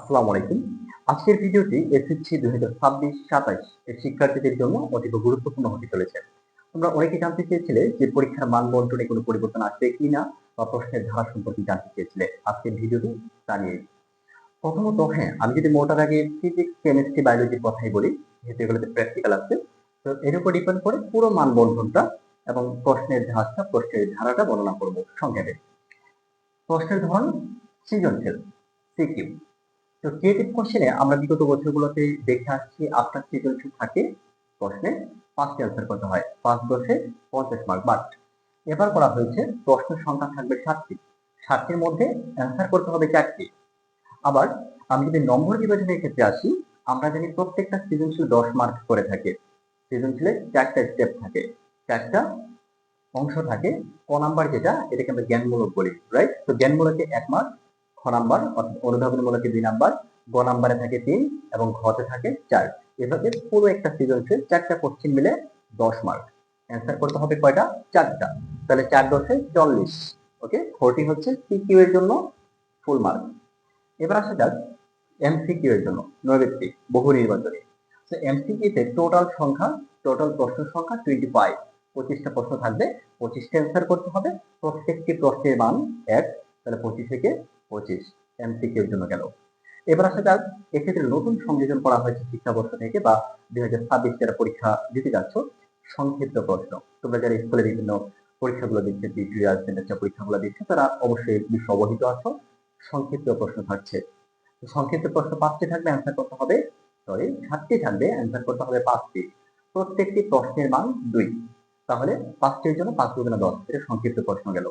আসসালামু আলাইকুম। আজকের ভিডিওটি এসএসসি 2026-27 এর শিক্ষার্থীদের জন্য অতীব গুরুত্বপূর্ণ হতে চলেছে। তোমরা অনেকে জানতে চেয়েছিলে যে পরীক্ষার মান বন্টনে কোনো পরিবর্তন আসবে কিনা বা প্রশ্নের ধারা সম্পর্কে জানতে চেয়েছিলে। আজকের ভিডিওটি জানিয়ে প্রথমত আমি যদি মোটার আগে ফিজিক্স, কেমিস্ট্রি, বায়োলজির কথাই বলি, যেহেতু এগুলোতে প্র্যাকটিক্যাল আছে, তো এর উপর ডিপেন্ড করে পুরো মান বন্টনটা এবং প্রশ্নের ধারাটা বর্ণনা করব সংক্ষেপে। প্রশ্নের ধরন সৃজনশীল, সিকিউ। তো ক্রিয়েটিভ কোশ্চেনে আমরা বিগত বছরগুলোতে দেখে আসছি আপনার সৃজনশীল থাকে প্রশ্নে 5টি অ্যান্সার করতে হয়, 5 × 50 মার্ক। বাট এবার করা হয়েছে প্রশ্নের সংখ্যা থাকবে 7টির মধ্যে অ্যান্সার করতে হবে 4টি। আবার আমি যদি নম্বর বিভাজনের ক্ষেত্রে আসি, আমরা জানি প্রত্যেকটা সৃজনশীল 10 মার্ক করে থাকে। সৃজনশীলে 4টা স্টেপ থাকে, 4টা অংশ থাকে। ক নাম্বার যেটা, এটাকে আমরা জ্ঞানমূলক বলি, রাইট? তো জ্ঞানমূলকে 1 মার্ক, খ নাম্বার অর্থাৎ অনুধাবনমূলকে 2 নাম্বার, গ নাম্বারে থাকে 3 এবং ঘতে থাকে 4। এভাবে পুরো একটা সৃজনশীল 4টা কোশ্চেন মিলে 10 মার্ক। অ্যান্সার করতে হবে কয়টা? 4টা। তাহলে 4 × 10 = 40। ওকে, 40 হচ্ছে সিকিউ এর জন্য ফুল মার্ক। এবার আসা যাক এমসিকিউ এর জন্য, নৈর্ব্যক্তিক বহু নির্বাচনী। তো এমসিকিউ তে টোটাল প্রশ্নের সংখ্যা 25। 25টা প্রশ্ন থাকবে, 25টা অ্যান্সার করতে হবে। প্রত্যেকটি প্রশ্নের মান 1, তাহলে 25 থেকে 25 এমসিকিউ এর জন্য গেল। এবার আসা যাক এক্ষেত্রে নতুন সংযোজন করা হয়েছে শিক্ষাবর্ষ থেকে বা 2026 যারা পরীক্ষা দিতে যাচ্ছ, সংক্ষিপ্ত প্রশ্ন। তোমরা যারা স্কুলে বিভিন্ন পরীক্ষাগুলো দিচ্ছে, টিউটোরিয়াল সেন্টার পরীক্ষাগুলো দিচ্ছে, তারা অবশ্যই বিষয়ে অবহিত আছো। সংক্ষিপ্ত প্রশ্ন থাকছে। সংক্ষিপ্ত প্রশ্ন 5টি থাকবে, অ্যান্সার করতে হবে 7টি থাকবে, অ্যান্সার করতে হবে 5টি। প্রত্যেকটি প্রশ্নের মান 2। তাহলে 5টির জন্য 5 × 10, এটা সংক্ষিপ্ত প্রশ্ন গেল।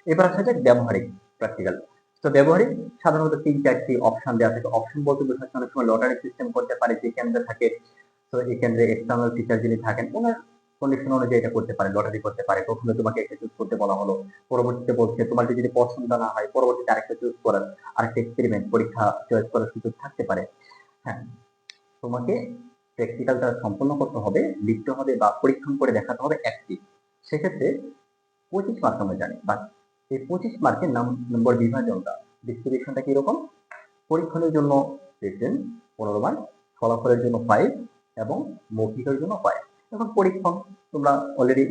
এবার আসা যাক ব্যবহারিক প্র্যাকটিক্যাল। তো ব্যবহারিক সাধারণত 3-4টি অপশন দেওয়া থাকে। অপশন বলতে বোঝাচ্ছে অনেক সময় লটারি সিস্টেম করতে পারে, যে কেন্দ্রে থাকে, তো এই কেন্দ্রে এক্সটার্নাল টিচার যিনি থাকেন ওনার কন্ডিশন অনুযায়ী এটা করতে পারে, লটারি করতে পারে। কখনো তোমাকে একটা চুজ করতে বলা হলো, পরবর্তীতে বলছে তোমার যদি পছন্দ না হয় পরবর্তীতে আরেকটা চুজ করার, আরেকটা এক্সপেরিমেন্ট পরীক্ষা চয়েস করার সুযোগ থাকতে পারে। হ্যাঁ, তোমাকে প্র্যাকটিক্যালটা সম্পূর্ণ করতে হবে, লিখতে হবে বা পরীক্ষণ করে দেখাতে হবে একটি। সেক্ষেত্রে 25 মার্ক আমরা জানি, বাট এই 25 মার্কের নম্বর বিভাজনটা, ডিস্ট্রিবিউশনটা কিরকম? পরীক্ষণের জন্য 15 মার্ক, ফলাফলের জন্য 5 এবং মৌখিকের জন্য 5। এখন পরীক্ষণ তোমরা অলরেডি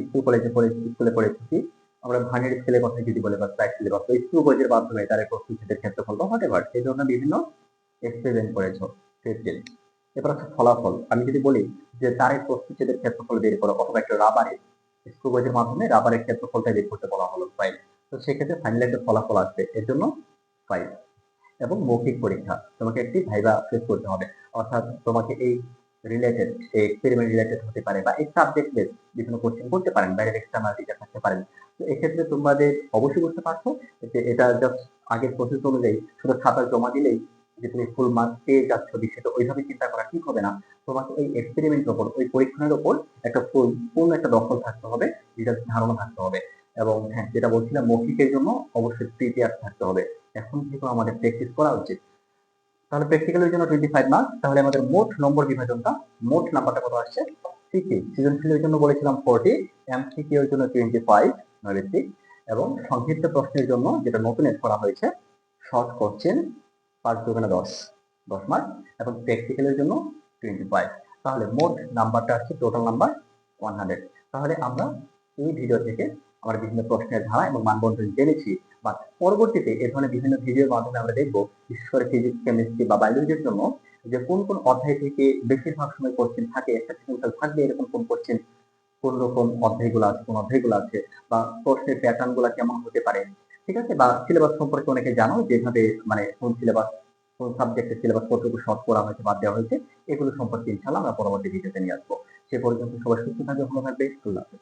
স্কুলে পড়েছি, আমরা ভার্নিয়ার স্কেলের কথা যদি বলে বা প্রাইস সিলেবাস, তো স্কুল বইয়ের মাধ্যমে তার প্রস্তুতির ক্ষেত্রফল বা হোয়াটএভার এই ধরনের বিভিন্ন এক্সপেরিমেন্ট করেছো 15। এবার হচ্ছে ফলাফল। আমি যদি বলি যে তার এই প্রস্তুতির ক্ষেত্রফল বের করো, অথবা একটা রাবারের স্কুল বইয়ের মাধ্যমে রাবারের ক্ষেত্রফলটা বের করতে বলা হলো 5, তো সেক্ষেত্রে ফাইনাল একটা ফলাফল আসবে, এর জন্য 5। এবং মৌখিক পরীক্ষা, তোমাকে একটি ভাইভা ফেস করতে হবে, অর্থাৎ তোমাকে এই রিলেটেড, এই এক্সপেরিমেন্ট রিলেটেড হতে পারে বা এই সাবজেক্ট বেস বিভিন্ন কোশ্চেন করতে পারেন, বাইরের এক্সটার্নাল টিচার থাকতে পারেন। তো এক্ষেত্রে তোমাদের অবশ্যই বুঝতে পারছো যে এটা জাস্ট আগের প্রসেস অনুযায়ী শুধু খাতা জমা দিলেই যে তুমি ফুল মার্ক পেয়ে যাচ্ছ বিষয়টা ওইভাবে চিন্তা করা ঠিক হবে না। তোমাকে ওই এক্সপেরিমেন্টের উপর, ওই পরীক্ষণের উপর একটা পূর্ণ একটা দখল থাকতে হবে, যেটা ধারণা থাকতে হবে। এবং হ্যাঁ, যেটা বলছিলাম মৌখিকের জন্য অবশ্যই প্রিপেয়ার থাকতে হবে, এখন থেকে আমাদের প্র্যাকটিস করা উচিত। তাহলে প্র্যাকটিক্যালের জন্য 25 মার্ক। তাহলে আমাদের মোট নম্বর বিভাজনটা, মোট নাম্বারটা কত আসছে? সিকিউ সৃজনশীলের জন্য বলেছিলাম 40, এমসিকিউ এর জন্য 25 নৈর্ব্যক্তিক, এবং সংক্ষিপ্ত প্রশ্নের জন্য যেটা নতুন এড করা হয়েছে শর্ট কোশ্চেন 5 × 10 মার্ক, এবং প্র্যাকটিক্যালের জন্য 25। তাহলে মোট নাম্বারটা আসছে টোটাল নাম্বার 100। তাহলে আমরা এই ভিডিও থেকে আমরা বিভিন্ন প্রশ্নের ধারা এবং মানবন্টন জেনেছি, বা পরবর্তীতে এই ধরনের বিভিন্ন ভিডিওর মাধ্যমে আমরা দেখবো বিশেষ করে ফিজিক্স, কেমিস্ট্রি বা বায়োলজির জন্য যে কোন কোন অধ্যায় থেকে বেশিরভাগ সময় কোশ্চেন থাকে, একটা সিম্পল থাকবে এরকম কোন কোশ্চেন, কোন রকম অধ্যায়গুলো আছে বা প্রশ্নের প্যাটার্ন গুলা কেমন হতে পারে, ঠিক আছে? বা সিলেবাস সম্পর্কে অনেকে জানো, যেভাবে মানে কোন সিলেবাস, কোন সাবজেক্টের সিলেবাস কতটুকু শর্ট করা হয়েছে, বাদ দেওয়া হয়েছে, এগুলো সম্পর্কে ইনশাআল্লাহ আমরা পরবর্তী ভিডিওতে নিয়ে আসবো। সে পর্যন্ত সবাই সুস্থ থাকবে, ভালো থাকবে। আল্লাহ হাফেজ।